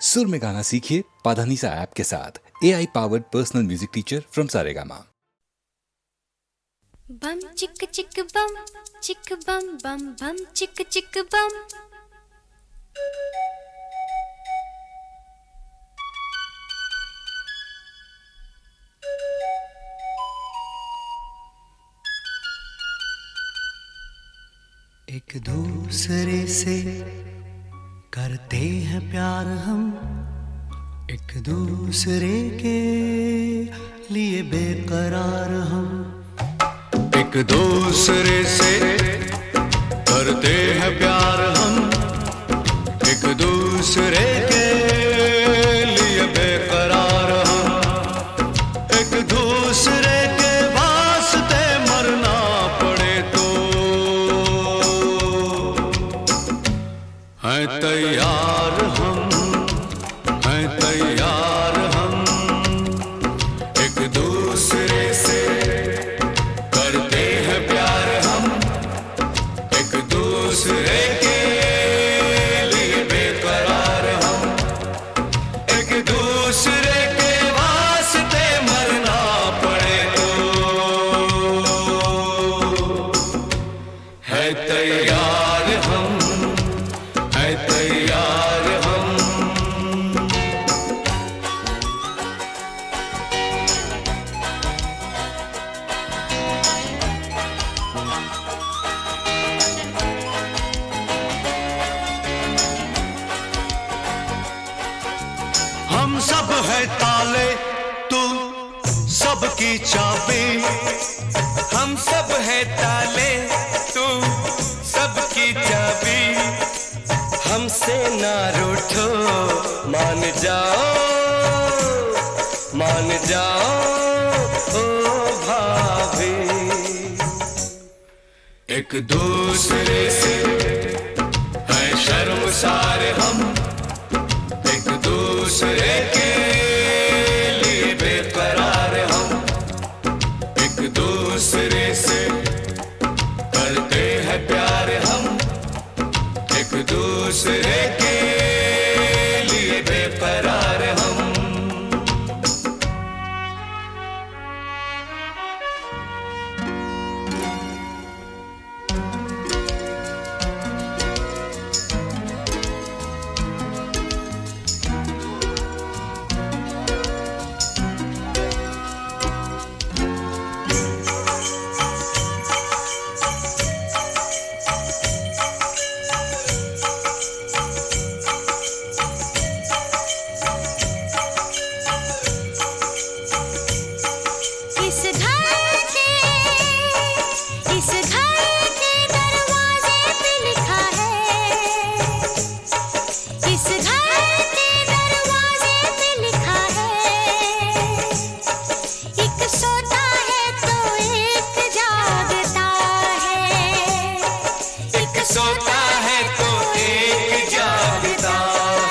सुर में गाना सीखिए पाधानीसा ऐप के साथ। AI powered personal music teacher from Saregama. बम चिक चिक बम बम बम चिक चिक बम। एक दूसरे से करते हैं प्यार हम, एक दूसरे के लिए बेकरार हम। एक दूसरे से करते हैं प्यार हम, एक दूसरे के लिए बेकरार हम। एक दूसरे के वास्ते मरना पड़े तो हैं तैयार हम, हैं तैयार हम। एक दूसरे से करते हैं प्यार हम, एक दूसरे के लिए बेकरार हम। एक दूसरे के वास्ते मरना पड़े तो है तैयार हम, है तैयार हम। हम सब है ताले, तू सबकी चाबी। हम सब है ताले, तू सबकी चाबी। हमसे ना रूठो, मान जाओ, मान जाओ ओ भाभी। एक दूसरे से है शर्मसार हम, एक दूसरे के लिए बेकरार हम। एक दूसरे से करते हैं प्यार हम, एक दूसरे के लिए बेकरार हम। इस घर के दरवाजे पे लिखा है, इस घर के दरवाजे पे लिखा है। एक सोता है तो एक जागता है, एक सोता है तो एक जागता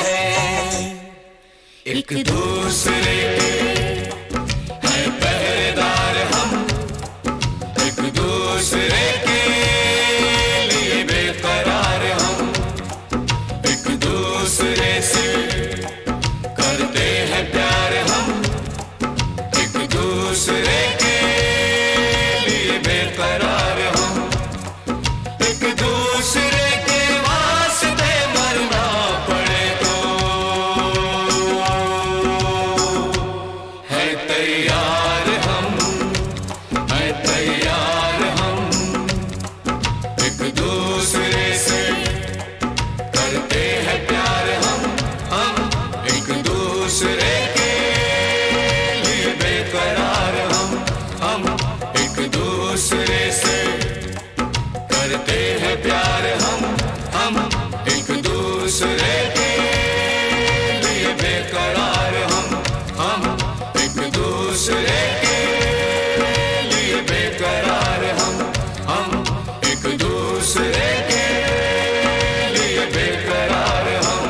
है। एक दूसरे के है पहरेदार हम, एक दूसरे के लिए बेकरार हम। एक दूसरे से करते हैं प्यार हम, एक दूसरे के लिए बेकरार हम। एक दूसरे के वास्ते मरना पड़े तो है तैयार हम, है तैयार हम। एक दूसरे से करते हैं प्यार हम एक दूसरे के लिए बेकरार हम एक दूसरे से करते हैं प्यार हम एक दूसरे के लिए बेकरार हम एक दूसरे के लिए बेकरार हम एक दूसरे के लिए बेकरार हम।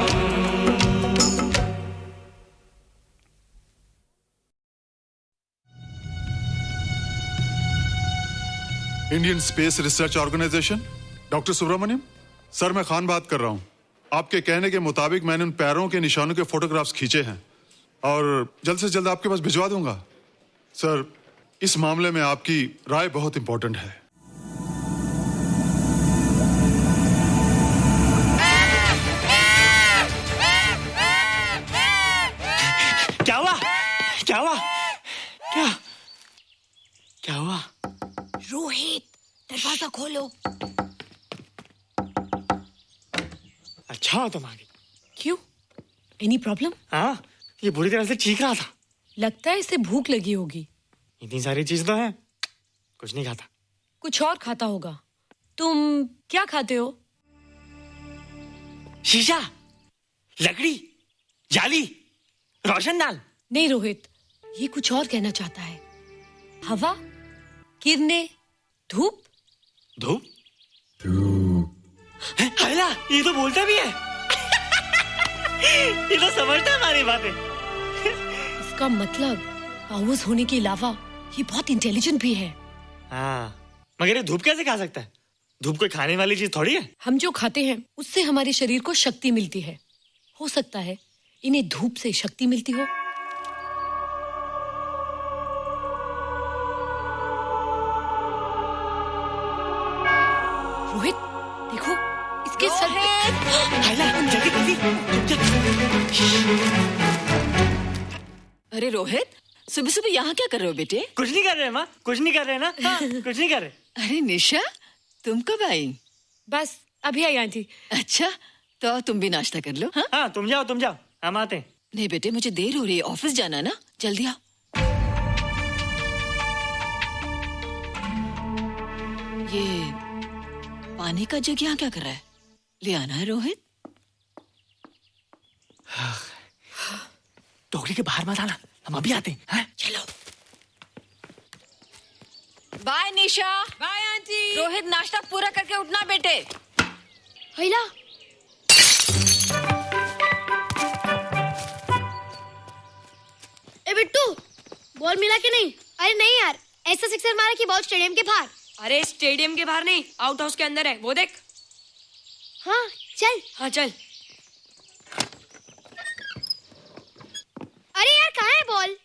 Indian Space Research Organisation, doctor Subramaniam sir, मैं खान बात कर रहा हूं। आपके कहने के मुताबिक मैंने उन पैरों के निशानों के फोटोग्राफ्स खींचे हैं और जल्द से जल्द आपके पास भिजवा दूंगा। सर, इस मामले में आपकी राय बहुत इंपॉर्टेंट है। क्या हुआ? क्या हुआ? क्या हुआ? रोहित, दरवाजा खोलो। अच्छा हो तुम आ गई। क्यों? Any problem? हाँ, ये बुरी तरह से चीख रहा था। लगता है इसे भूख लगी होगी। इतनी सारी चीज तो है, कुछ नहीं खाता। कुछ और खाता होगा। तुम क्या खाते हो? शीशा, लकड़ी, जाली, रोशनदान। नहीं रोहित, ये कुछ और कहना चाहता है। हवा, किरणें, धूप। धूप? अला, ये तो बोलता भी है। ये तो समझता है हमारी बातें। इसका मतलब पावर्स होने के अलावा ये बहुत इंटेलिजेंट भी है। हाँ, मगर ये धूप कैसे खा सकता है? धूप कोई खाने वाली चीज थोड़ी है। हम जो खाते हैं उससे हमारे शरीर को शक्ति मिलती है। हो सकता है इन्हें धूप से शक्ति मिलती हो। रोहित, देखो इसके सर पे। जल्दी जल्दी। अरे रोहित, सुबह सुबह यहाँ क्या कर रहे हो बेटे? कुछ नहीं कर रहे माँ, कुछ नहीं कर रहे ना। हाँ, कुछ नहीं कर रहे। अरे निशा, तुम कब आई? बस अभी आई आंटी। अच्छा, तो तुम भी नाश्ता कर लो। हाँ, हाँ, तुम जाओ, हम आते हैं। नहीं बेटे, मुझे देर हो रही है, ऑफिस जाना ना, जल्दी आओ। ये पानी का जग यहाँ क्या कर रहा है? ले आना है रोहित। टोकरी के बाहर मत आना, हम अभी आते हैं। हाँ? चलो। Bye Nisha. Bye aunty. Rohit, नाश्ता पूरा करके उठना बेटे। हैला, ए बिट्टू, बॉल मिला कि नहीं? अरे नहीं यार, ऐसा सिक्सर मारा कि बॉल स्टेडियम के बाहर। अरे स्टेडियम के बाहर नहीं, आउट हाउस के अंदर है, वो देख। हाँ चल। हाँ चल। अरे यार, कहाँ है बॉल?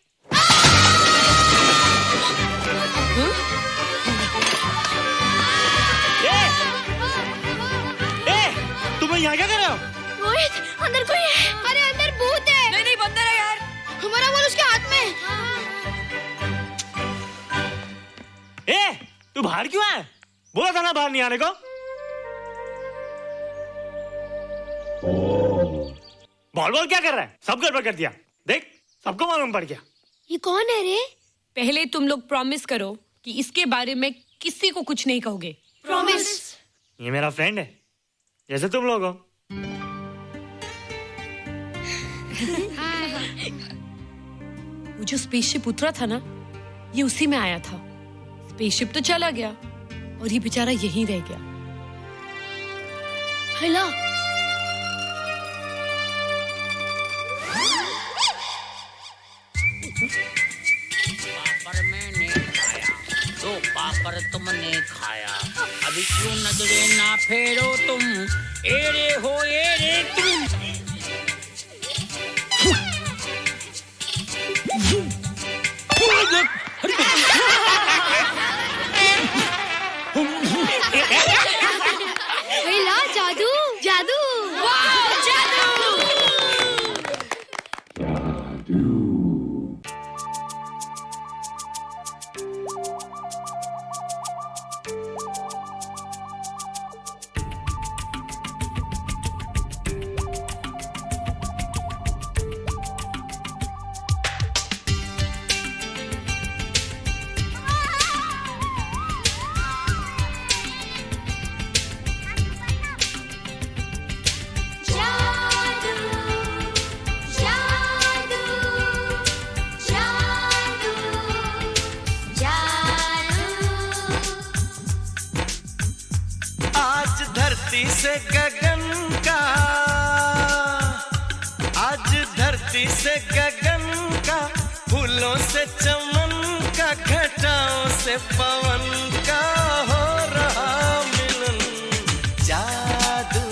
तुम यहाँ क्या कर रहे हो? रोहित, अंदर कोई है। अरे अंदर भूत है। नहीं बंदर है यार। हमारा बॉल उसके हाथ में। तू बाहर क्यों है? बोला था ना बाहर नहीं आने को। बॉल क्या कर रहा है? सब गड़बड़ कर दिया। देख, सबको मालूम पड़ गया। ये कौन है रे? पहले तुम लोग प्रॉमिस करो कि इसके बारे में किसी को कुछ नहीं कहोगे। प्रॉमिस। ये मेरा फ्रेंड है, जैसे तुम लोग हो। वो जो स्पेसशिप उतरा था ना, ये उसी में आया था। स्पेसशिप तो चला गया और ये बेचारा यहीं रह गया। हैला, पापड़ मैंने खाया, दो पापड़ तुमने खाया, अभी क्यों नजरे ना फेरो तुम, एरे हो एरे तुम। हैला, जादू जादू। वाह, जादू। धरती से गगन का, आज धरती से गगन का, फूलों से चमन का, घटाओं से पवन का हो रहा मिलन। जादू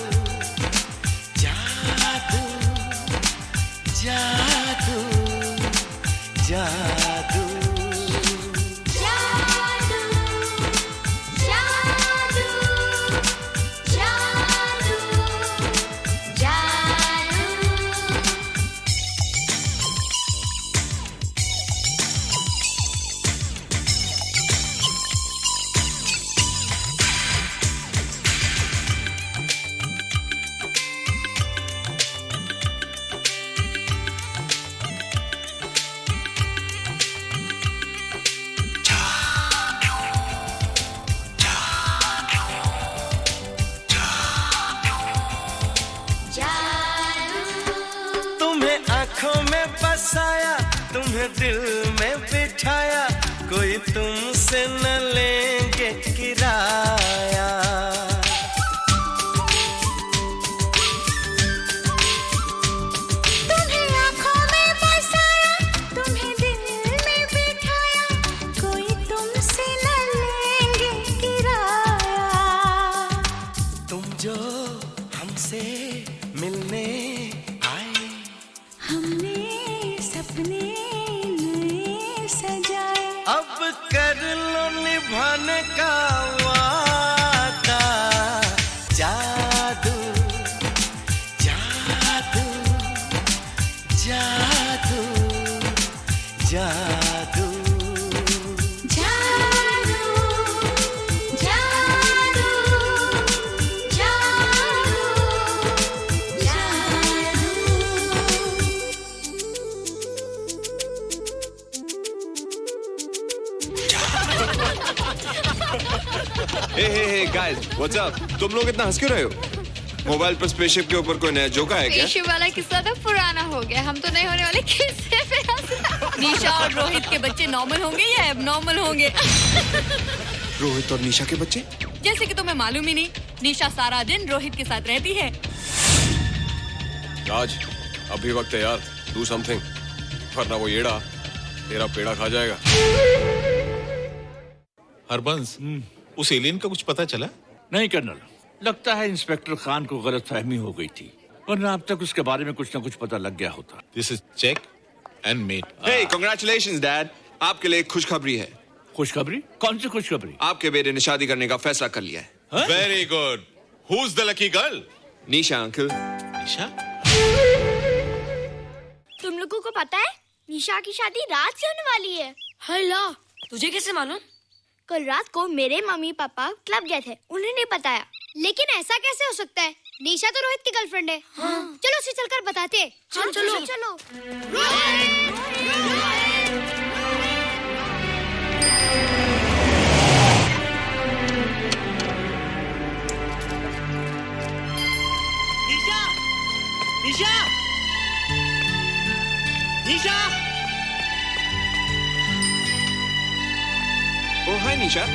जादू जादू जादू जादू जादू जादू तुम्हें आंखों में बसाया, तुम्हें दिल में बिठाया, कोई तुमसे न लेंगे किराया। तुम्हें आँखों में बसाया, तुम्हें दिल में बिठाया, कोई तुमसे न लेंगे किराया। तुम जो हमसे मिलने आए, हमने सपने नए सजाए, अब कर लो निभाने का वादा। जादू जादू जादू जादू जादू जादू हे गाइस, व्हाट्स अप? तुम लोग इतना हंस क्यों रहे हो? मोबाइल पर स्पेसशिप के ऊपर कोई नया जोक आया क्या? स्पेसशिप वाला किस्सा तो पुराना हो गया, हम तो नहीं होने वाले किस्से पे हंस। निशा और रोहित के बच्चे नॉर्मल होंगे या एबनॉर्मल होंगे? रोहित और निशा के बच्चे? जैसे कि तुम्हें मालूम ही नहीं, निशा सारा दिन रोहित के साथ रहती है। राज, अभी वक्त है यार, डू समथिंग, वरना वो येड़ा तेरा पेड़ा खा जाएगा। हरबंस, उस एलियन का कुछ पता चला? नहीं कर्नल, लगता है इंस्पेक्टर खान को गलतफहमी हो गई थी, वरना अब तक उसके बारे में कुछ न कुछ पता लग गया होता। This is check and mate. Hey, congratulations dad, आपके लिए एक खुशखबरी है। खुशखबरी? कौन सी खुशखबरी? आपके बेटे ने शादी करने का फैसला कर लिया है। Very good. Who is the lucky girl? Nisha uncle. Nisha? तुम लोगों को पता है निशा की शादी रात से होने वाली है। हल्ला, तुझे कैसे मालूम? कल रात को मेरे मम्मी पापा क्लब गए थे, उन्होंने बताया। लेकिन ऐसा कैसे हो सकता है? निशा तो रोहित की गर्लफ्रेंड है। हाँ। चलो उसे चलकर बताते हैं। चलो चलो चलो। निशा, निशा, निशा। ओ हाय निशा।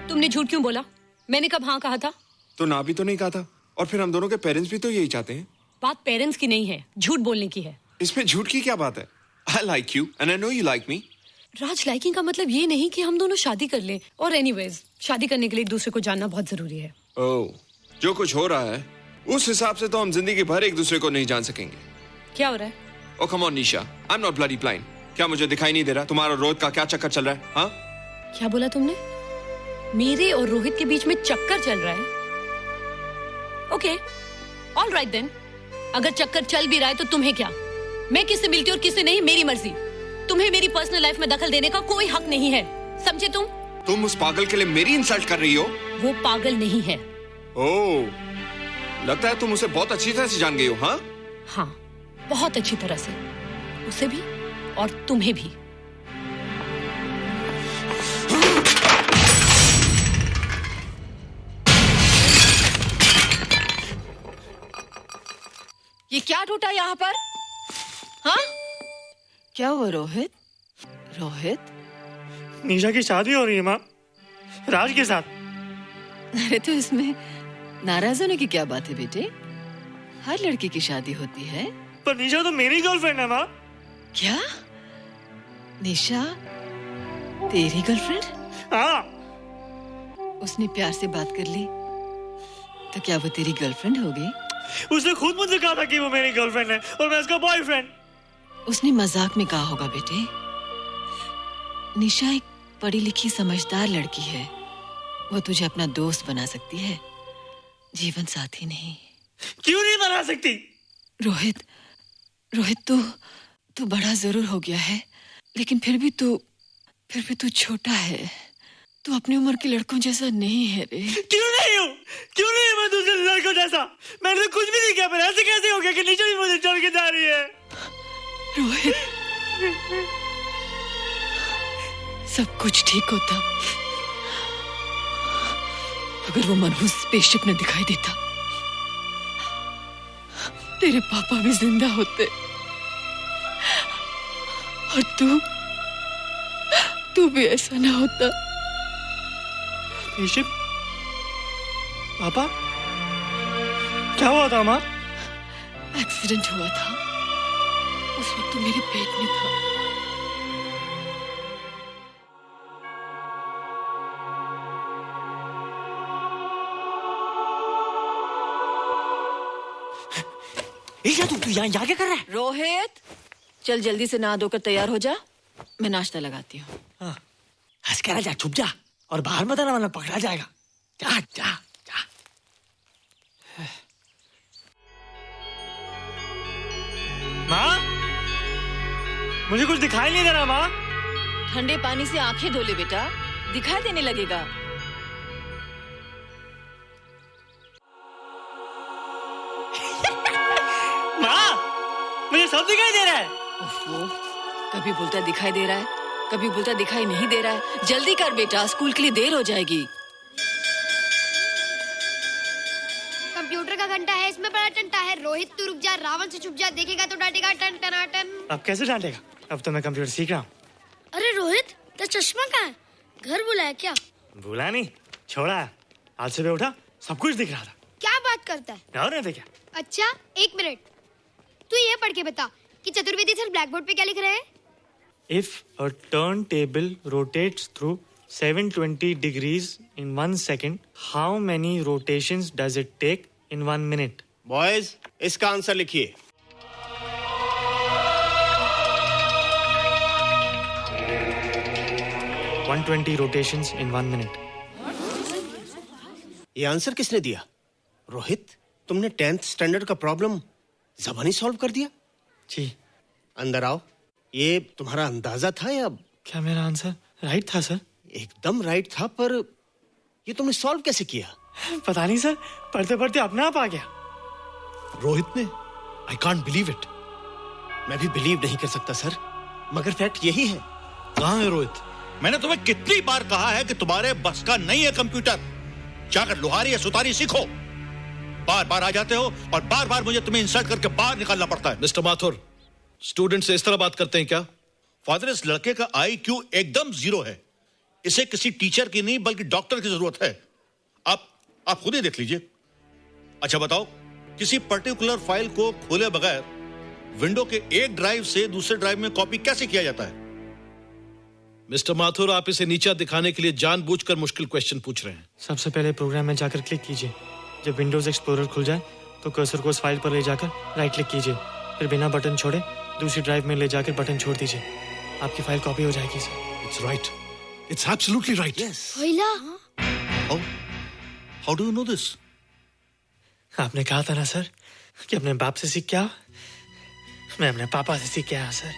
तुमने झूठ क्यों बोला? मैंने कब हाँ कहा था? तो ना भी तो नहीं कहा था, और फिर हम दोनों के पेरेंट्स भी तो यही चाहते हैं। बात पेरेंट्स की नहीं है, झूठ बोलने की है। इसमें झूठ की क्या बात है? I like you and I know you like me. Raj, liking का मतलब ये नहीं कि हम दोनों शादी कर लें। और एनीवेज, शादी करने के लिए एक दूसरे को जानना बहुत जरूरी है। ओह, जो कुछ हो रहा है उस हिसाब से तो हम जिंदगी भर एक दूसरे को नहीं जान सकेंगे। क्या हो रहा है? Oh come on Nisha, I'm not bloody blind. क्या मुझे दिखाई नहीं दे रहा तुम्हारा रोहित का क्या चक्कर चल रहा है? हाँ? क्या बोला तुमने? मेरे और रोहित के बीच में चक्कर चल रहा है? Okay, all right then. अगर चक्कर चल भी रहा है तो तुम्हें क्या? मैं किससे मिलती हूँ और किससे नहीं, मेरी मर्जी। तुम्हें मेरी पर्सनल लाइफ में दखल देने का कोई हक नहीं है, समझे तुम? तुम उस पागल के लिए मेरी इंसल्ट कर रही हो? वो पागल नहीं है। ओह, लगता है तुम उसे बहुत अच्छी तरह से जान गई हो। हाँ? हाँ, बहुत अच्छी तरह से, उसे भी और तुम्हें भी। ये क्या टूटा यहाँ पर? हाँ? क्या हुआ रोहित? रोहित? निशा की शादी हो रही है माँ, राज के साथ। अरे तो इसमें नाराज होने की क्या बात है बेटे? हर लड़की की शादी होती है। पर निशा तो मेरी गर्लफ्रेंड है माँ। क्या? निशा तेरी गर्लफ्रेंड? हाँ। उसने प्यार से बात कर ली तो क्या वो तेरी गर्लफ्रेंड हो गई? उसने खुद मुझसे कहा था कि वो मेरी गर्लफ्रेंड है और मैं उसका बॉयफ्रेंड। उसने मजाक में कहा होगा बेटे। निशा एक पढ़ी लिखी समझदार लड़की है। वो तुझे अपना दोस्त बना सकती है, जीवन साथी नहीं। क्यों नहीं बना सकती? रोहित, तू बड़ा जरूर हो गया है, लेकिन फिर भी तू छोटा है। तू अपनी उम्र के लड़कों जैसा नहीं है रे। क्यों नहीं हूँ? क्यों नहीं मैं दूसरे लड़कों जैसा? मैंने तो कुछ भी नहीं किया, पर ऐसे कैसे हो गया कि निशा भी मुझे छोड़ के जा रही है? रोहित, सब कुछ ठीक होता अगर वो मनहूस स्पेसशिप न दिखाई देता। तेरे पापा भी जिंदा होते और तू भी ऐसा ना होता। स्पेसशिप? पापा? क्या हुआ था माँ? एक्सीडेंट हुआ था, उस वक्त तू मेरे पेट में था। तू यहाँ क्या कर रहा है? रोहित, चल जल्दी से नहा धोकर तैयार हो जा, मैं नाश्ता लगाती हूँ। हंस कर जा, छुप जा और बाहर मत आना वरना पकड़ा जाएगा। जा जा जा। माँ, मुझे कुछ दिखाई नहीं दे रहा माँ। ठंडे पानी से आंखें धो ले बेटा, दिखाई देने लगेगा। मुझे सब दिखाई दे रहा है। कभी बोलता दिखाई दे रहा है, कभी बोलता दिखाई नहीं दे रहा है। जल्दी कर बेटा, स्कूल के लिए देर हो जाएगी। कंप्यूटर का घंटा है, इसमें बड़ा टंटा है। रोहित तू रुक जा, रावण से छुप जा, देखेगा तो डांटेगा टन टना टन। अब कैसे डांटेगा? अब तो मैं कंप्यूटर सीख रहा हूँ। अरे रोहित, तेरा चश्मा कहाँ है? घर बुलाया क्या? भूला नहीं, छोड़ा। आज सुबह उठा, सब कुछ दिख रहा था। क्या बात करता है? और नहीं तो क्या? अच्छा, एक मिनट, तू ये पढ़ के बता कि चतुर्वेदी सर ब्लैक बोर्ड पे क्या लिख रहे हैं? If a turntable rotates through 720 degrees in 1 second, how many rotations does it take in 1 minute? Boys, इसका आंसर लिखिए। What? 120 rotations in 1 minute. ये आंसर किसने दिया? रोहित, तुमने 10th स्टैंडर्ड का प्रॉब्लम ज़बानी सॉल्व कर दिया? जी। अंदर आओ। ये तुम्हारा अंदाजा था या? क्या मेरा आंसर राइट था सर? एकदम राइट था, पर ये तुमने सॉल्व कैसे किया? पता नहीं सर, पढ़ते पढ़ते अपने आप आ गया। रोहित ने? I can't believe it. मैं भी बिलीव नहीं कर सकता सर, मगर फैक्ट यही है। कहाँ है रोहित? मैंने तुम्हें कितनी बार कहा है कि तुम्हारे बस का नहीं है कंप्यूटर। जाकर लोहारी या सुतारी सीखो। बार बार आ जाते हो और बार बार मुझे तुम्हें इंसल्ट करके बाहर निकालना पड़ता है। मिस्टर माथुर, स्टूडेंट से इस तरह बात करते हैं क्या? फादर, इस लड़के का IQ एकदम 0 है। इसे किसी टीचर की नहीं बल्कि डॉक्टर की जरूरत है। आप खुद ही देख लीजिए। अच्छा बताओ, किसी पर्टिकुलर फाइल को खोले बगैर विंडो के एक ड्राइव से दूसरे ड्राइव में कॉपी कैसे किया जाता है? मिस्टर माथुर, आप इसे नीचा दिखाने के लिए जानबूझकर मुश्किल क्वेश्चन पूछ रहे हैं। सबसे पहले प्रोग्राम में जाकर क्लिक कीजिए। जब विंडोज एक्सप्लोरर खुल जाए तो कर्सर को उस फाइल पर ले जाकर राइट क्लिक कीजिए, फिर बिना बटन छोड़े दूसरी ड्राइव में ले जाकर बटन छोड़ दीजिए। आपकी फाइल कॉपी हो जाएगी sir. It's right, it's absolutely right. How do you know this? आपने कहा था ना सर कि अपने बाप से सीख के आओ। मैं अपने पापा से सीख के आया सर।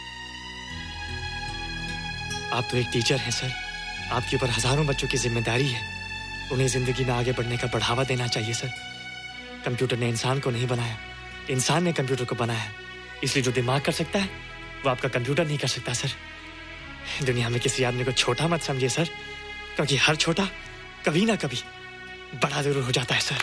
आप तो एक टीचर हैं सर, आपके ऊपर हजारों बच्चों की जिम्मेदारी है। उन्हें जिंदगी में आगे बढ़ने का बढ़ावा देना चाहिए सर। कंप्यूटर ने इंसान को नहीं बनाया, इंसान ने कंप्यूटर को बनाया है। इसलिए जो दिमाग कर सकता है वो आपका कंप्यूटर नहीं कर सकता सर। दुनिया में किसी आदमी को छोटा मत समझिए सर, क्योंकि हर छोटा कभी ना कभी बड़ा जरूर हो जाता है सर।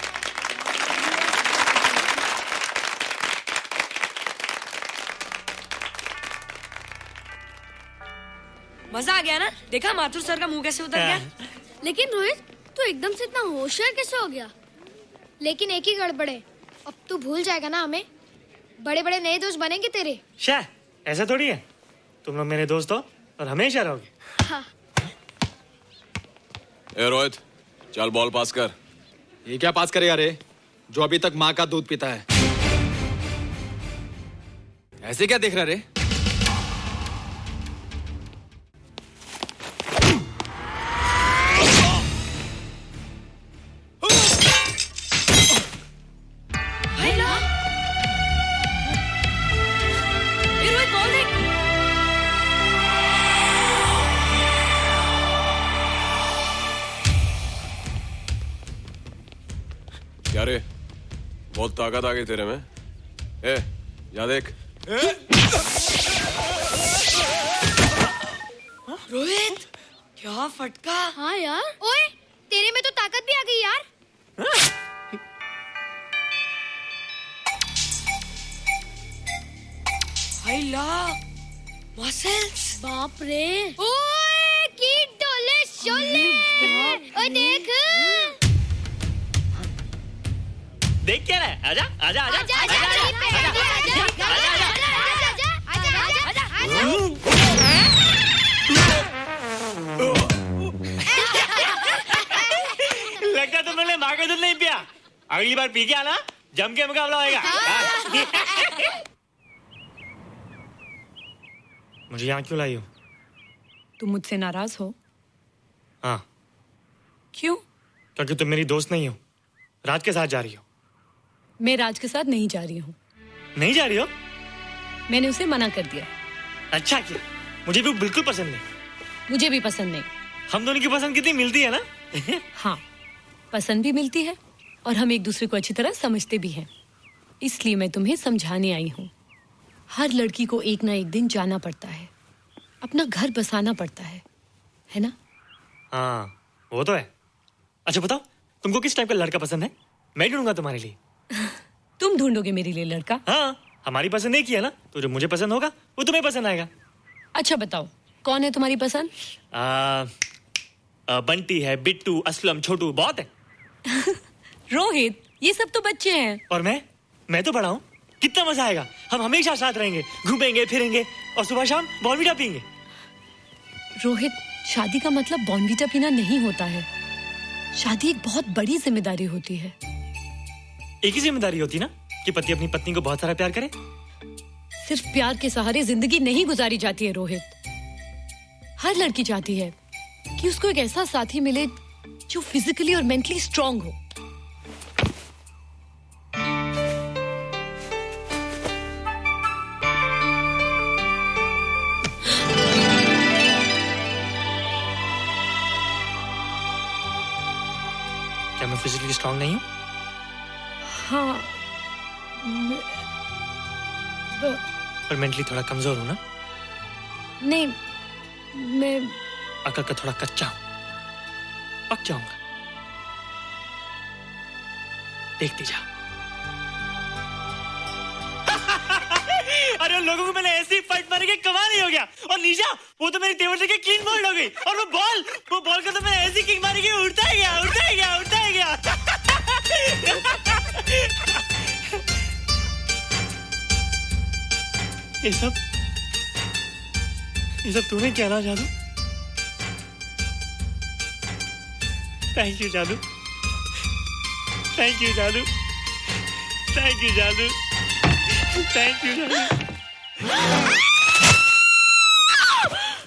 मजा आ गया ना? देखा माथुर सर का मुंह कैसे उतर गया? लेकिन रोहित, तू एकदम से इतना होशियार कैसे हो गया? लेकिन एक ही गड़बड़ है, अब तू भूल जाएगा ना हमें। बड़े बड़े नए दोस्त बनेंगे तेरे। शाह, ऐसा थोड़ी है। तुम लोग मेरे दोस्त हो और हमेशा रहोगे। हाँ। ए रोहित, चल बॉल पास कर। ये क्या पास करेगा रे, जो अभी तक माँ का दूध पीता है? ऐसे क्या देख रहा रे? क्या रे? बहुत ताकत आ गई तेरे में। जा देख। रोहित, क्या फटका। हाँ यार। ओए, तेरे में तो ताकत भी आ गई यार। हाय ला, मसल्स। बाप रे। ओए, कीट डोले शोले। ओए देख। देख क्या रहा है? आजा आजा आजा आजा लगता तुमने माँ का दूध नहीं पिया। अगली बार पी के आना, जम के मुकाबला होएगा। मुझे यहाँ क्यों लाई हो? तुम मुझसे नाराज हो? हाँ। क्यों? क्योंकि तुम मेरी दोस्त नहीं हो, राज के साथ जा रही हो। मैं राज के साथ नहीं जा रही हूँ। नहीं जा रही हो? मैंने उसे मना कर दिया। अच्छा किया, मुझे भी बिल्कुल पसंद नहीं। मुझे भी पसंद नहीं। हम दोनों की पसंद कितनी मिलती है ना? हाँ, पसंद भी मिलती है और हम एक दूसरे को अच्छी तरह समझते भी हैं। इसलिए मैं तुम्हें समझाने आई हूँ। हर लड़की को एक ना एक दिन जाना पड़ता है, अपना घर बसाना पड़ता है ना? हाँ, वो तो है। अच्छा बताओ, तुमको किस टाइप का लड़का पसंद है? मैं ढूंढूंगा तुम्हारे लिए। तुम ढूंढोगे मेरे लिए लड़का? हाँ, हमारी पसंद नहीं किया ना, तो जो मुझे पसंद होगा वो तुम्हें पसंद आएगा। अच्छा बताओ, कौन है तुम्हारी पसंद? बंटी है, बिट्टू, असलम, छोटू, बहुत है। रोहित, ये सब तो बच्चे हैं। और मैं तो बड़ा हूँ। कितना मजा आएगा। हम हमेशा साथ रहेंगे, घूमेंगे फिरेंगे और सुबह शाम बॉर्नवीटा पीएंगे। रोहित, शादी का मतलब बॉर्नवीटा पीना नहीं होता है। शादी एक बहुत बड़ी जिम्मेदारी होती है। एक ही जिम्मेदारी होती ना कि पति अपनी पत्नी को बहुत सारा प्यार करे। सिर्फ प्यार के सहारे जिंदगी नहीं गुजारी जाती है रोहित। हर लड़की चाहती है कि उसको एक ऐसा साथी मिले जो फिजिकली और मेंटली स्ट्रांग हो। क्या मैं फिजिकली स्ट्रांग नहीं हूँ? हाँ, पर मेंटली थोड़ा कमजोर हूँ ना? नहीं, मैं अकल का थोड़ा कच्चा हूँ। पक जाऊंगा, देखती जाओ। अरे लोगों को मैंने ऐसी फाइट मारी कि कमाल ही हो गया। और निशा, वो तो मेरी टेबल से क्लीन बोल्ड हो गई। और वो बॉल को तो मैंने ऐसी किक मारी कि उड़ता ही गया। ये सब तूने क्या ना जादू? थैंक यू जादू।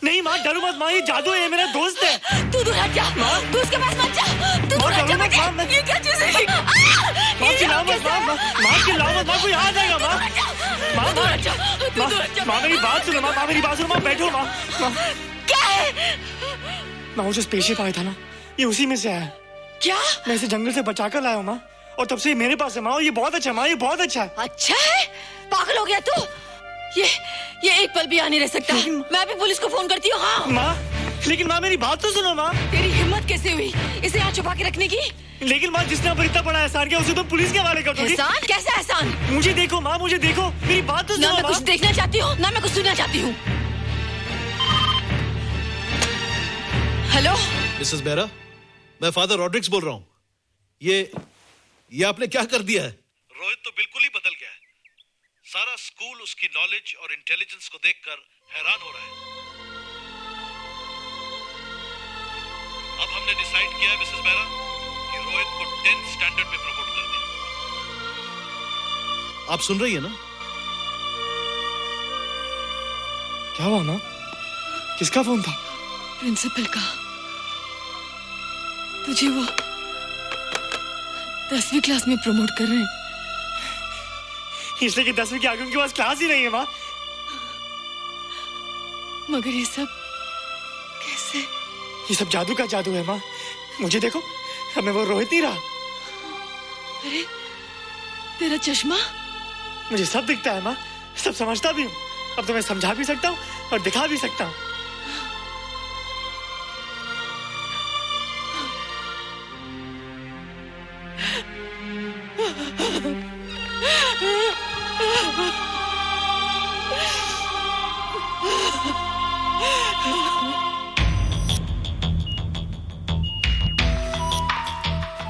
नहीं माँ, डरो मत माँ, ये जादू है, ये मेरा दोस्त है। तू दूर हट जा, तू उसके पास मत जा। तू दूर हट जा बेटे। ये क्या चीज़ है? माँ चिल्लाओ मत, माँ कोई आ जाएगा। माँ मेरी बात सुनो, माँ बैठो। माँ क्या है? माँ वो जो स्पेसशिप आया था ना, ये उसी में से आया। क्या? मैं इसे जंगल से बचा कर लाया हूँ माँ, और तब से ये मेरे पास है माँ। ये बहुत अच्छा है माँ, ये बहुत अच्छा है। अच्छा है? पागल हो गया तू? ये एक पल भी आ नहीं रह सकता। मैं अभी पुलिस को फोन करती हूँ। हाँ माँ, लेकिन माँ मेरी बात तो सुनो माँ। तेरी हिम्मत कैसे हुई इसे यहाँ छुपा के रखने की? लेकिन माँ, जिसने पर इतना बड़ा एहसान किया उसे तो पुलिस के हवाले कर दोगी। एहसान? कैसा एहसान? मुझे देखो माँ, मुझे देखो, मेरी बात तो सुनो। ना मैं कुछ देखना चाहती हूँ, ना मैं कुछ सुनना चाहती हूँ। हेलो मिसेस बेरा, मैं फादर रॉड्रिक्स बोल रहा हूँ। ये आपने क्या कर दिया है? रोहित तो बिल्कुल ही बदल गया है। सारा स्कूल उसकी नॉलेज और इंटेलिजेंस को देखकर हैरान हो रहा है। अब हमने डिसाइड किया है मिसेस बेरा कि रोहित को 10th स्टैंडर्ड में प्रमोट कर दें। आप सुन रही है ना? क्या हुआ माँ? किसका फोन था? प्रिंसिपल का। तुझे वो 10वीं क्लास में प्रमोट कर रहे हैं। इसलिए कि 10वीं के आगे उनके पास क्लास ही नहीं है माँ। मगर ये सब कैसे? ये सब जादू का जादू है माँ। मुझे देखो, अब मैं वो रोहित नहीं रहा। अरे तेरा चश्मा? मुझे सब दिखता है माँ, सब समझता भी हूँ। अब तो मैं समझा भी सकता हूँ और दिखा भी सकता हूँ।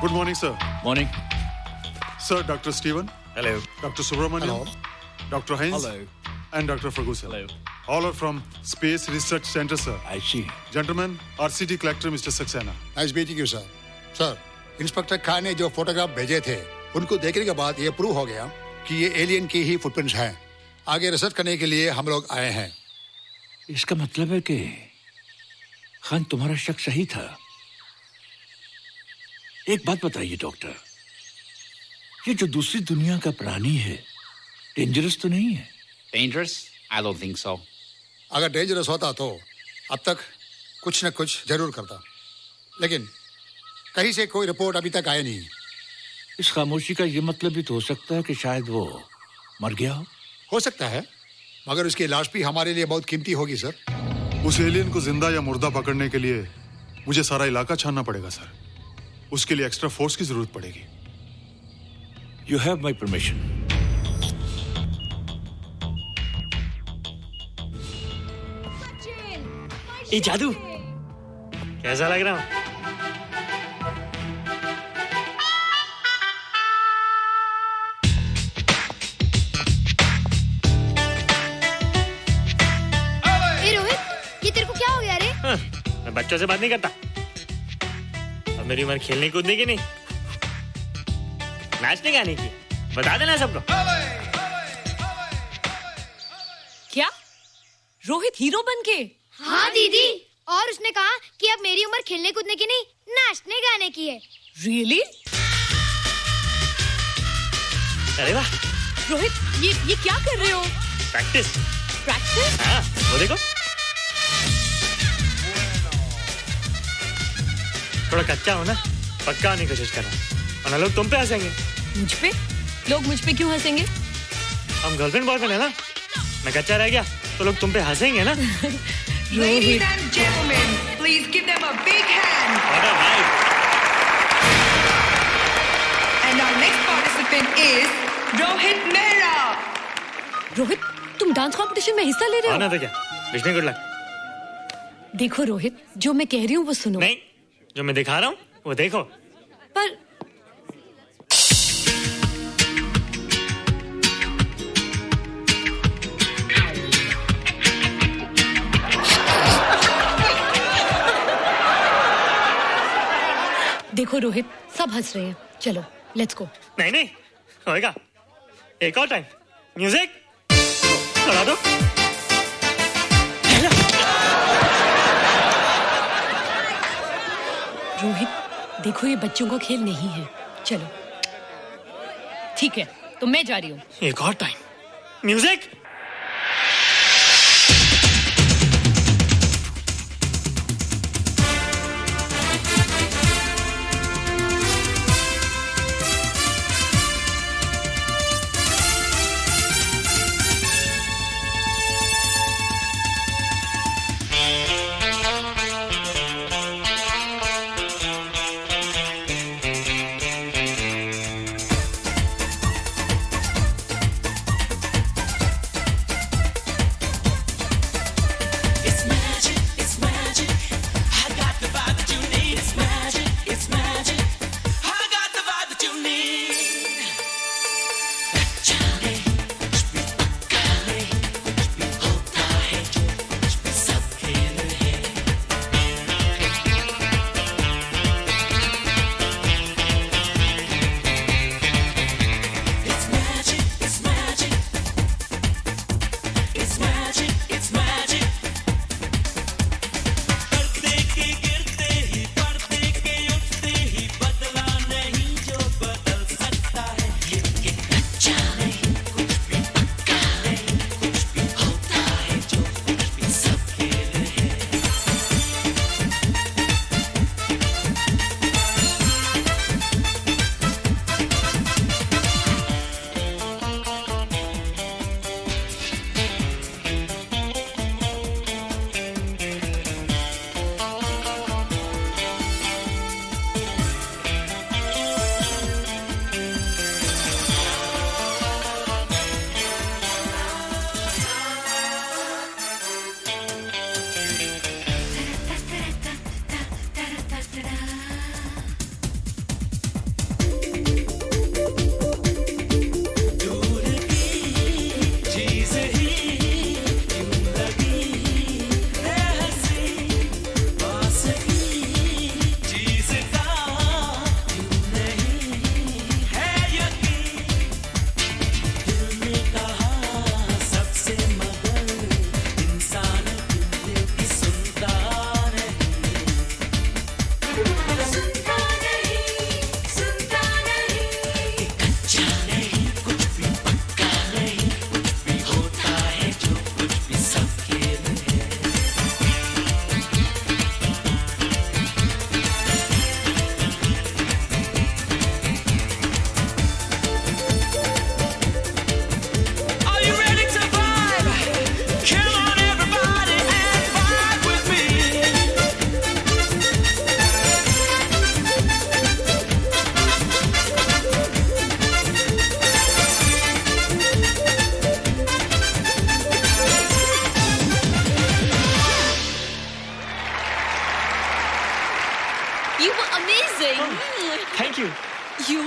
Good morning, sir. Morning. Sir, Dr. Steven. Hello. Dr. Subramanian. Hello. Dr. Heinz. Hello. And Dr. Ferguson. Hello. All are from Space Research Center, sir. I see. Gentlemen, RCT collector Mr. Saxena. Nice meeting you sir. Sir, inspector Khan ने जो photograph भेजे थे उनको देखने के बाद ये prove हो गया कि ये एलियन की ही फुटप्रिंट्स हैं। आगे रिसर्च करने के लिए हम लोग आए हैं। इसका मतलब है कि खान तुम्हारा शक सही था। एक बात बताइए डॉक्टर, ये जो दूसरी दुनिया का प्राणी है डेंजरस तो नहीं है? Dangerous? I don't think so. अगर डेंजरस होता तो अब तक कुछ न कुछ जरूर करता, लेकिन कहीं से कोई रिपोर्ट अभी तक आई नहीं। इस खामोशी का ये मतलब भी तो हो सकता है कि शायद वो मर गया हो सकता है, मगर उसकी लाश भी हमारे लिए बहुत कीमती होगी सर। उस एलियन को जिंदा या मुर्दा पकड़ने के लिए मुझे सारा इलाका छानना पड़ेगा सर। उसके लिए एक्स्ट्रा फोर्स की जरूरत पड़ेगी। You have my permission. ये जादू कैसा लग रहा हूँ? ए रोहित, ये तेरे को क्या हो गया रे? मैं बच्चों से बात नहीं करता। अब मेरी उम्र खेलने कूदने की नहीं, नाचने गाने की। बता देना सबको। क्या रोहित हीरो बन के? हाँ दीदी, और उसने कहा कि अब मेरी उम्र खेलने कूदने की नहीं, नाचने गाने की है। रियली? अरे वाह रोहित, ये क्या कर रहे हो? प्रैक्टिस। प्रैक्टिस? हाँ, वो देखो। थोड़ा कच्चा हो ना, पक्का होने की कोशिश करना, वरना लोग तुम पे हंसेंगे। मुझ पे? लोग मुझ पे क्यों हंसेंगे? हम गर्लफ्रेंड बॉयफ्रेंड है ना, मैं कच्चा रह गया तो लोग तुम पे हंसेंगे ना। Ladies and gentlemen, please give them a big hand. What a vibe. And our next participant is Rohit Mehra. Rohit, तुम डांस कंपटीशन में हिस्सा ले रहे हो? ना तो क्या, विश मी गुड लक। देखो रोहित, जो मैं कह रही हूँ वो सुनो। नहीं, जो मैं दिखा रहा हूँ वो देखो। पर देखो रोहित, सब हंस रहे हैं। चलो लेट्स गो। नहीं नहीं होएगा, एक और टाइम। म्यूजिक चला दो। रोहित, देखो ये बच्चों का खेल नहीं है। चलो ठीक है, तो मैं जा रही हूँ। एक और time. Music.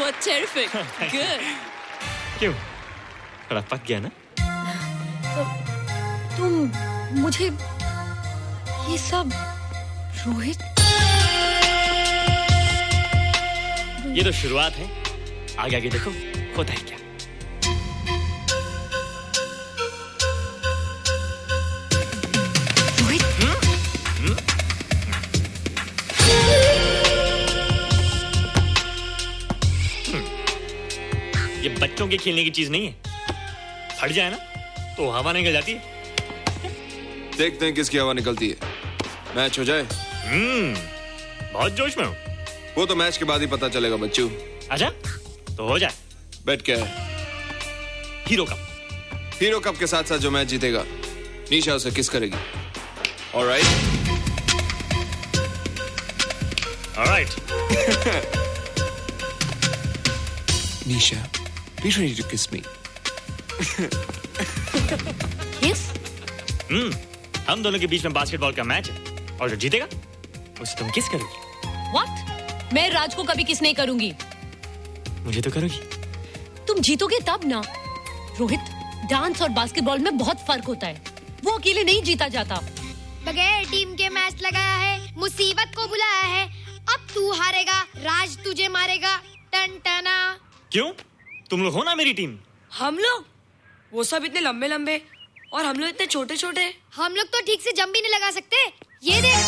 were terrific. Good. क्यों? थोड़ा पक गया ना? तुम मुझे ये सब रोहित ये तो शुरुआत है, आगे आगे देखो होता है क्या। रोहित ये बच्चों के खेलने की चीज नहीं है, फट जाए ना तो हवा निकल जाती है। देखते हैं किसकी हवा निकलती है। मैच हो जाए। बहुत जोश में हूँ। वो तो मैच के बाद ही पता चलेगा बच्चू। अच्छा तो हो जाए। बेट क्या है? Hero cup. हीरो कप के साथ साथ जो मैच जीतेगा निशा उसे किस करेगी। Alright alright. Nisha be ready to kiss me. Kiss? हम दोनों के बीच में बास्केटबॉल का मैच है और जो जीतेगा उसे तुम किस करोगी। What? मैं राज को कभी किस नहीं करूंगी। मुझे तो करोगी। तुम जीतोगे तब ना। रोहित, डांस और बास्केटबॉल में बहुत फर्क होता है, वो अकेले नहीं जीता जाता। बगैर टीम के मैच लगाया है, मुसीबत को बुलाया है। अब तू हारेगा, राज तुझे मारेगा। टन टना। क्यों? तुम लोग हो ना मेरी टीम। हम लोग? वो सब इतने लंबे लंबे और हम लोग इतने छोटे छोटे। हम लोग तो ठीक से जंप भी नहीं लगा सकते। ये देख।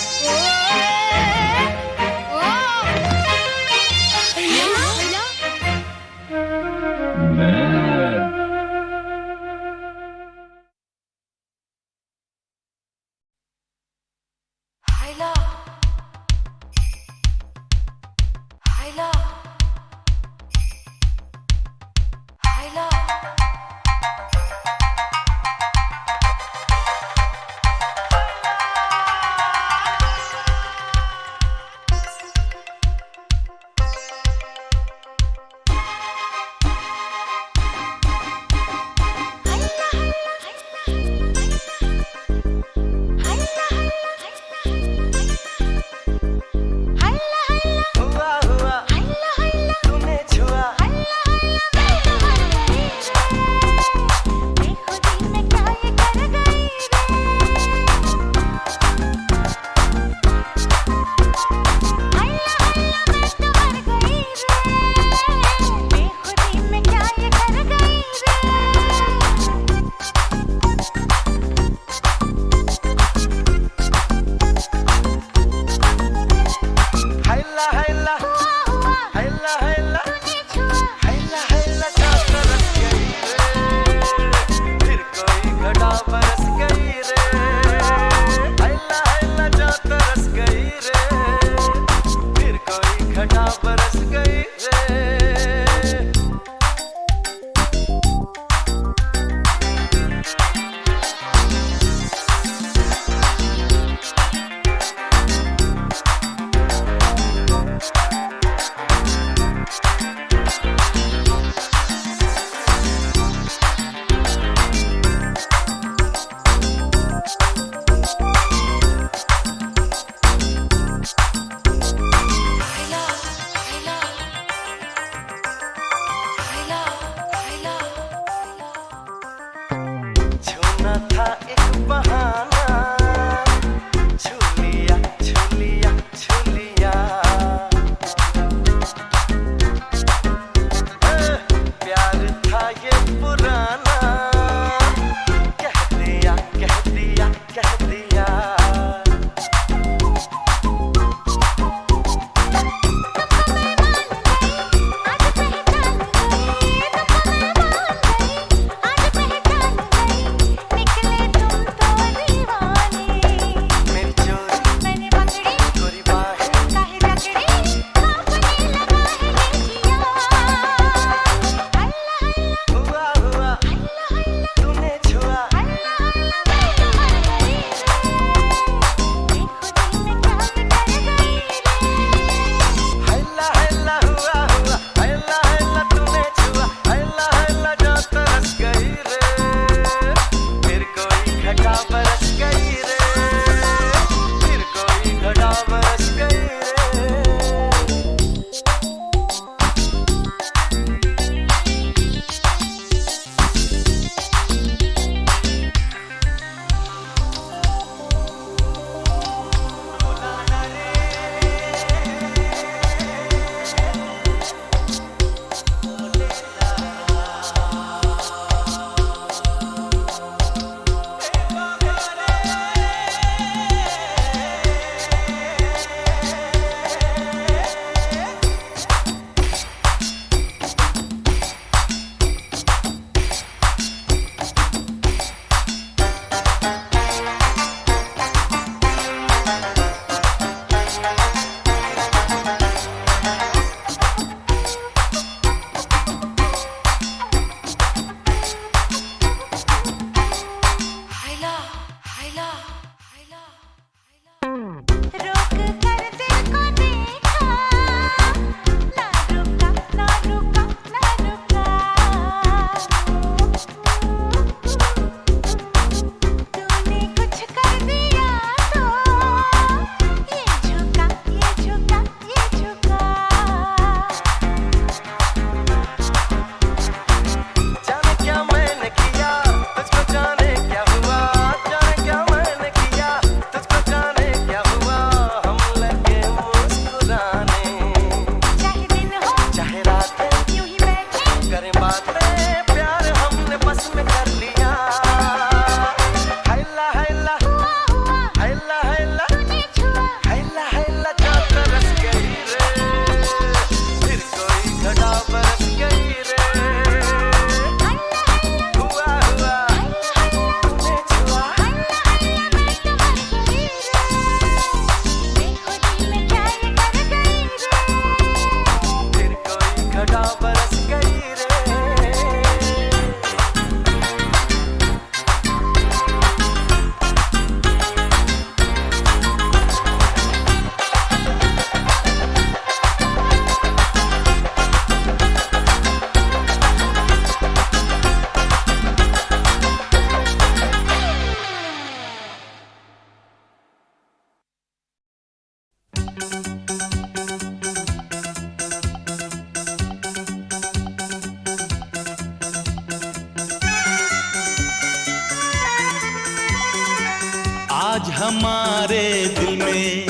आज हमारे दिल में,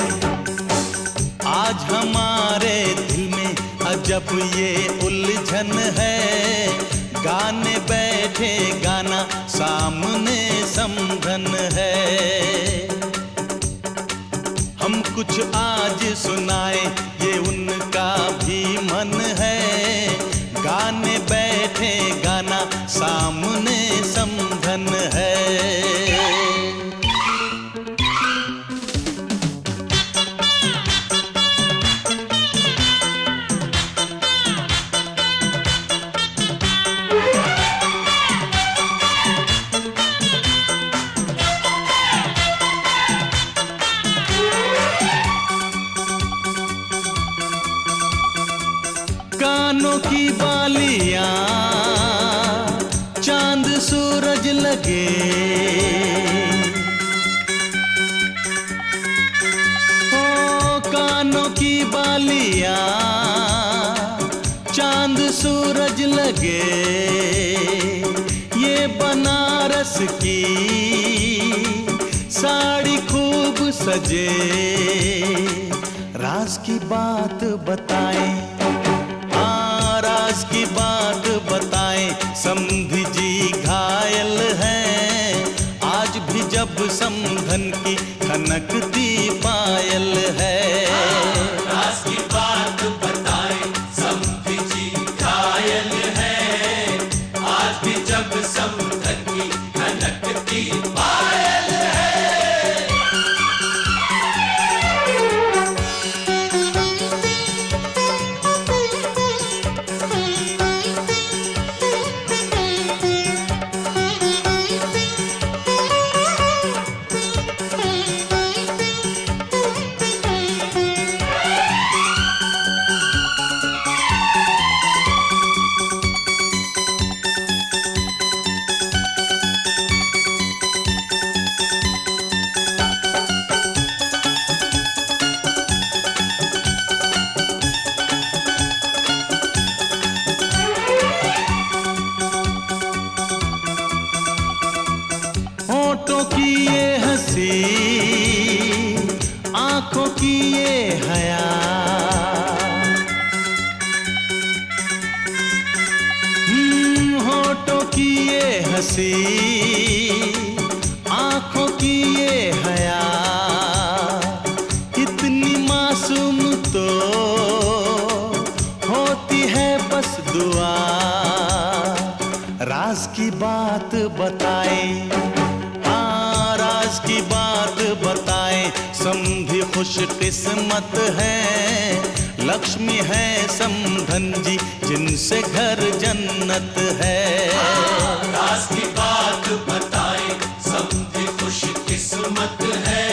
आज हमारे दिल में अजब ये उलझन है। गाने बैठे गाना सामने समधन है। हम कुछ आज सुनाए ये उनका भी मन है। गाने बैठे गाना सामने समधन है। कानों की बालियां चांद सूरज लगे, ओ कानों की बालियां चांद सूरज लगे। ये बनारस की साड़ी खूब सजे। राज की बात बताएं, राज की बात बताएं। समधी जी घायल हैं, आज भी जब समधन की खनकती पायल है। राज की बात बताएं, समधी जी घायल हैं, आज भी जब समधन की खनकती पायल है। होठों की ये हंसी, आंखों की ये हया, होठों की ये हंसी, आंखों की ये हया। इतनी मासूम तो होती है बस दुआ। राज की बात बताएं, राज की बात बताएं। समधी खुश किस्मत है, लक्ष्मी है समधन जी जिनसे घर जन्नत है। राज की बात बताएं, समधी खुश किस्मत है,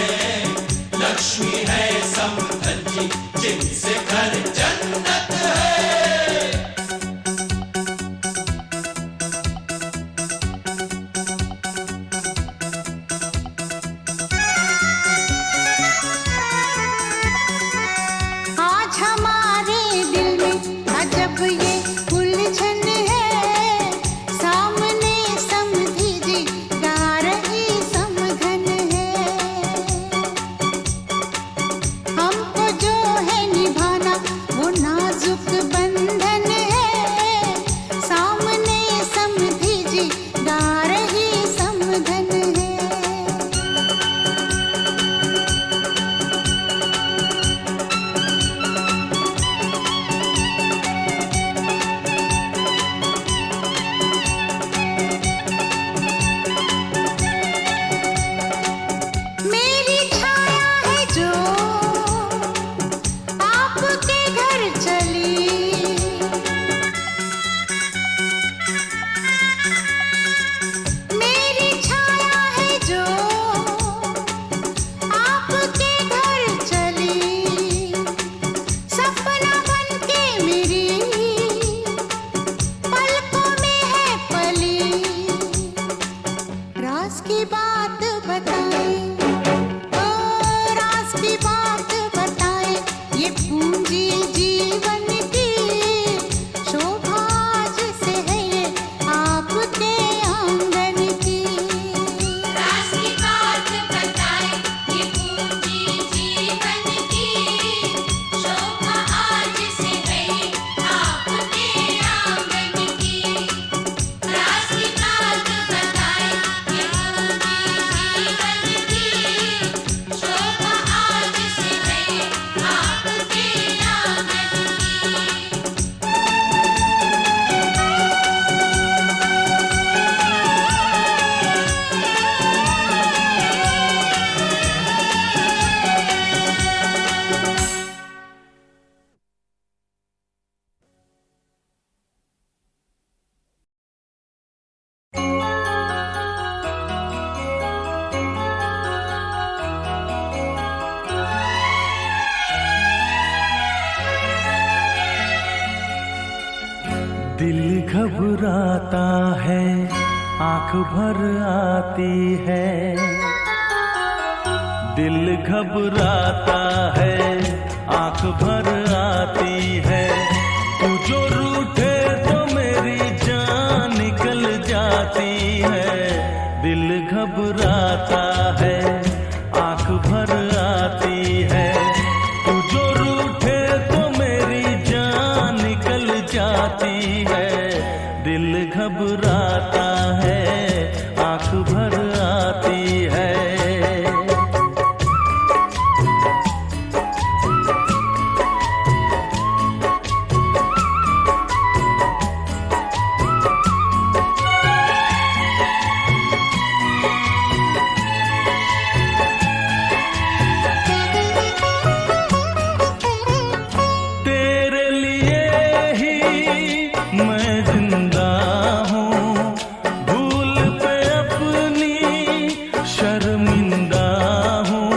लक्ष्मी है समधन जी जिनसे घर जन्नत है। आज हमारे दिल में अजब ये उलझन है। सामने समधी जी गा रही समधन है। हमको जो है निभाना वो नाजुक बंधन है। सामने समधी जी गा रही समधन है। मेरी छाया है जो आपके घर चली। मेरी छाया है जो आपके घर चली। सपना बनके मेरी पलकों में है पली। राज की बात बताएं, ओ राज की बात बताएं। ये पूंजी जीवन की शोभा जिसे है ये आपके आंगन की। राज की बात बताएं, घबराता है, आंख भर आती है। दिल घबराता है, आंख भर आती है। तू जो रूठे तो मेरी जान निकल जाती है। दिल घबराता है, आंख भर आती है। तू जो रूठे तो मेरी जान निकल जाती है। दिल घबराता है, आंख भर आती है। तेरे लिए ही मैं जिंदा हूँ, भूल पे अपनी शर्मिंदा हूँ।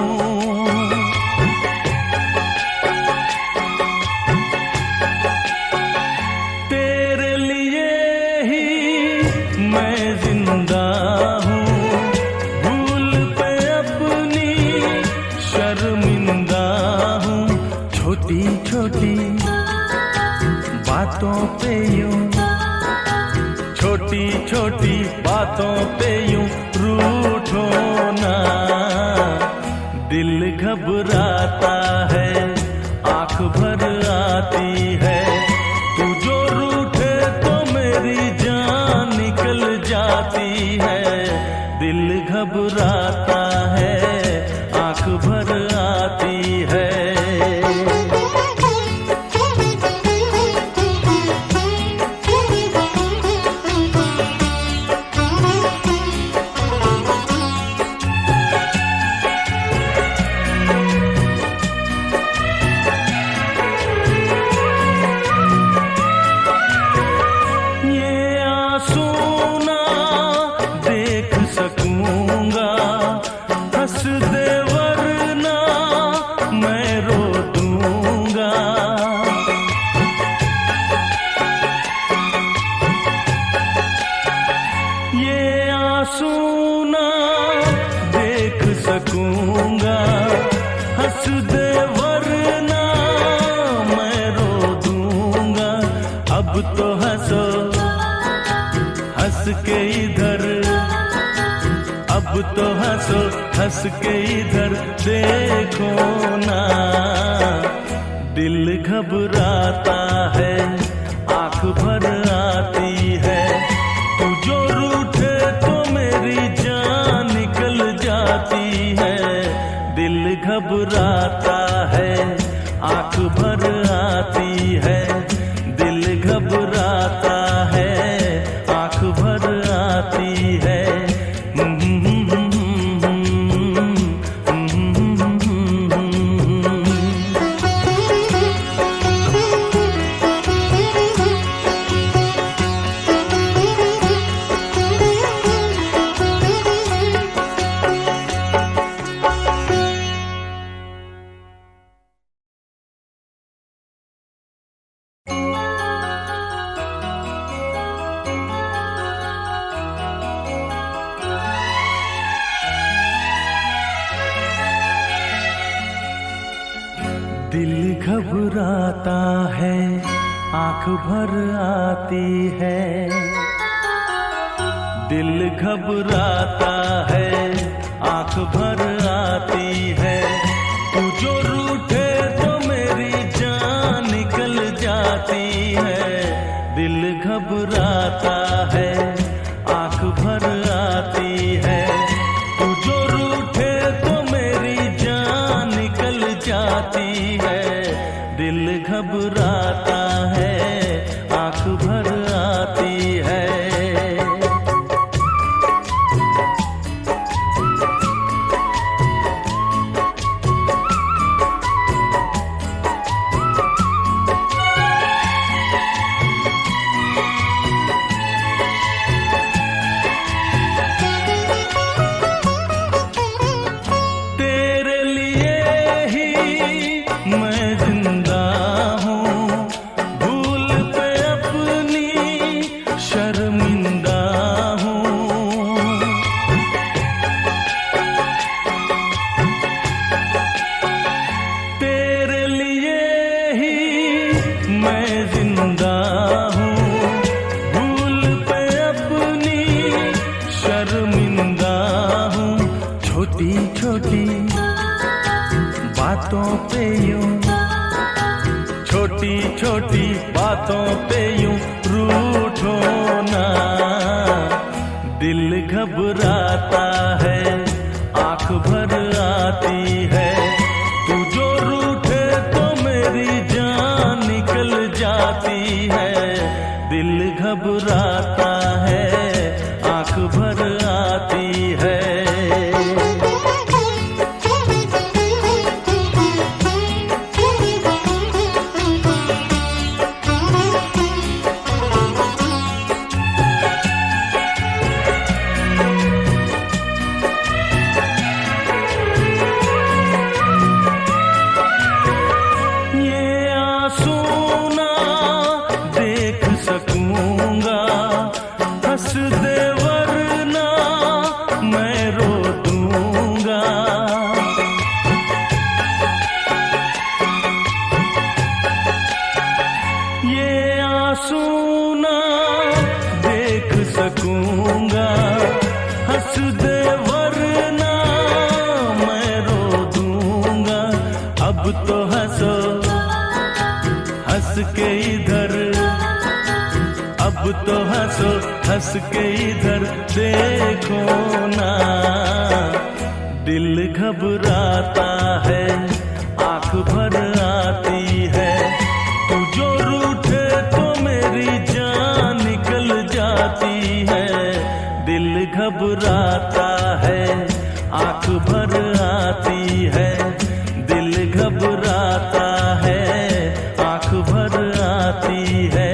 तेरे लिए ही मैं जिंदा हूँ, भूल पे अपनी शर्मिंदा हूँ। छोटी छोटी बातों पे यूं, छोटी छोटी बातों पे यूं रूठो ना। दिल घबराता है, आंख भर आती है। तू जो रूठे तो मेरी जान निकल जाती है। दिल घबराता है, आंख भर आती है। ये आंसू ना देख सकूंगा, हंस दे वरना मैं रो दूंगा। ये आंसू ना देख सकूंगा, हंस दे वरना मैं रो दूंगा। अब तो हंसो हंस के इधर, अब तो हंसो हंस के इधर देखो ना। दिल घबराता है, आंख भर आती है। तू जो रूठे तो मेरी जान निकल जाती है। दिल घबराता है, आंख भर आती है। दिल घबराता है, आंख भर आती है। दिल घबराता है, आंख भर आती है। दिल घबराता है, आंख भर आती है। तू जो रूठे तो मेरी जान निकल जाती है। दिल घबराता है, आंख भर आती है। तू जो रूठे तो मेरी जान निकल जाती है। दिल घबराता है, आंख भर आती है। छोटी छोटी बातों पे यूं, छोटी छोटी बातों पे यूं रूठो ना। दिल घबराता है, आंख भर आती है, तू जो रूठे तो मेरी जान निकल जाती है। दिल घबराता है, आंख भर आती है। हंस के इधर देखो ना। दिल घबराता है, आंख भर आती है, तू जो रूठे तो मेरी जान निकल जाती है। दिल घबराता है, आंख भर आती है, दिल घबराता है, आंख भर आती है।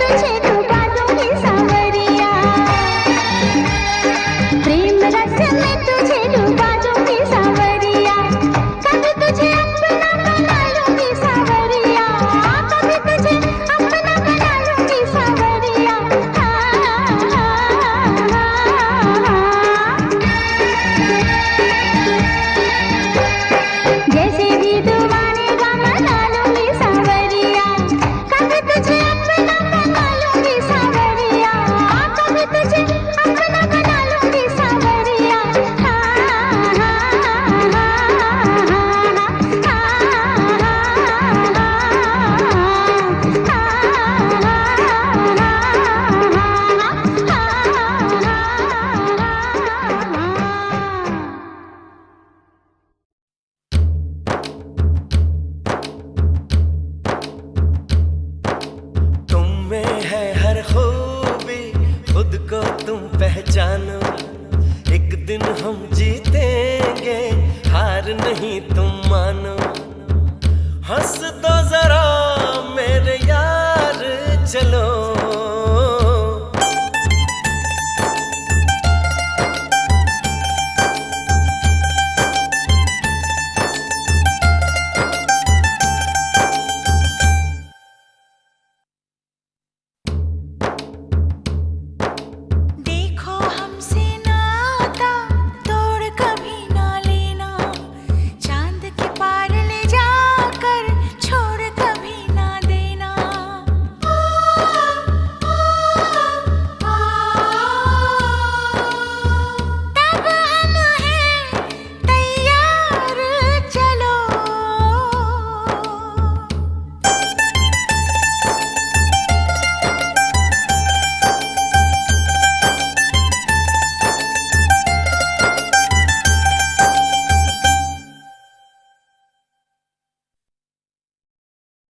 तुझे डुबा दूंगी सांवरिया, प्रेम रस में तुझे डुबा दूंगी सांवरिया, कभी तुझे अपना बना लूंगी सांवरिया, कभी तुझे अपना बना लूंगी सांवरिया। जैसे भी तू मानेगा मना लूंगी सांवरिया, कभी तुझे अपना बना लूंगी सांवरिया, कभी तुझे अपना बना लूंगी सांवरिया। तुम में है हर खूबी, खुद को तुम पहचानो, एक दिन हम जीतेंगे, हार नहीं तुम मानो। हंस दो जरा मेरे